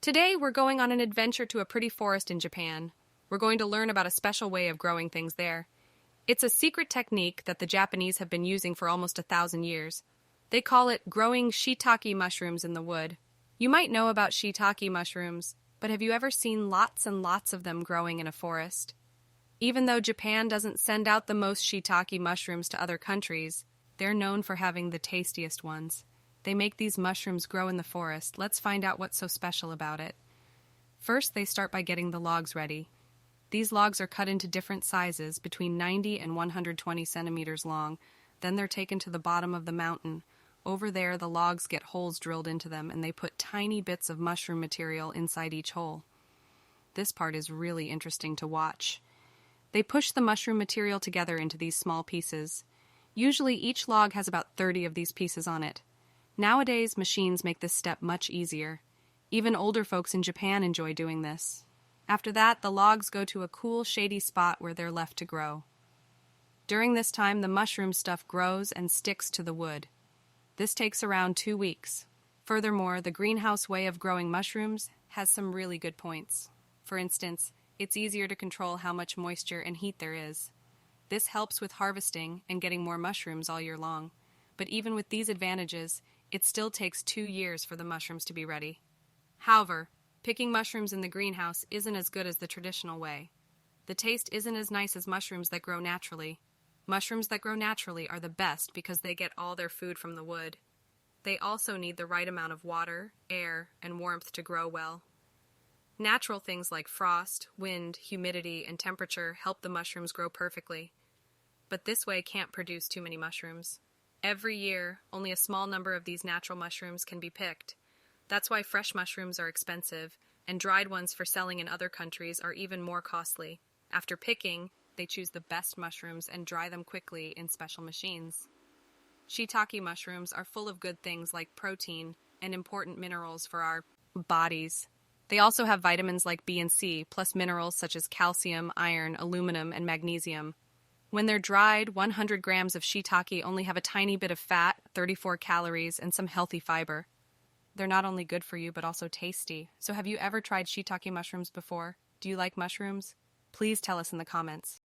Today, we're going on an adventure to a pretty forest in Japan. We're going to learn about a special way of growing things there. It's a secret technique that the Japanese have been using for almost 1,000 years. They call it growing shiitake mushrooms in the wood. You might know about shiitake mushrooms, but have you ever seen lots and lots of them growing in a forest? Even though Japan doesn't send out the most shiitake mushrooms to other countries, they're known for having the tastiest ones. They make these mushrooms grow in the forest. Let's find out what's so special about it. First, they start by getting the logs ready. These logs are cut into different sizes, between 90 and 120 centimeters long. Then they're taken to the bottom of the mountain. Over there, the logs get holes drilled into them, and they put tiny bits of mushroom material inside each hole. This part is really interesting to watch. They push the mushroom material together into these small pieces. Usually, each log has about 30 of these pieces on it. Nowadays, machines make this step much easier. Even older folks in Japan enjoy doing this. After that, the logs go to a cool, shady spot where they're left to grow. During this time, the mushroom stuff grows and sticks to the wood. This takes around 2 weeks. Furthermore, the greenhouse way of growing mushrooms has some really good points. For instance, it's easier to control how much moisture and heat there is. This helps with harvesting and getting more mushrooms all year long. But even with these advantages, it still takes 2 years for the mushrooms to be ready. However, picking mushrooms in the greenhouse isn't as good as the traditional way. The taste isn't as nice as mushrooms that grow naturally. Mushrooms that grow naturally are the best because they get all their food from the wood. They also need the right amount of water, air, and warmth to grow well. Natural things like frost, wind, humidity, and temperature help the mushrooms grow perfectly. But this way can't produce too many mushrooms. Every year, only a small number of these natural mushrooms can be picked. That's why fresh mushrooms are expensive, and dried ones for selling in other countries are even more costly. After picking, they choose the best mushrooms and dry them quickly in special machines. Shiitake mushrooms are full of good things like protein and important minerals for our bodies. They also have vitamins like B and C, plus minerals such as calcium, iron, aluminum, and magnesium. When they're dried, 100 grams of shiitake only have a tiny bit of fat, 34 calories, and some healthy fiber. They're not only good for you, but also tasty. So have you ever tried shiitake mushrooms before? Do you like mushrooms? Please tell us in the comments.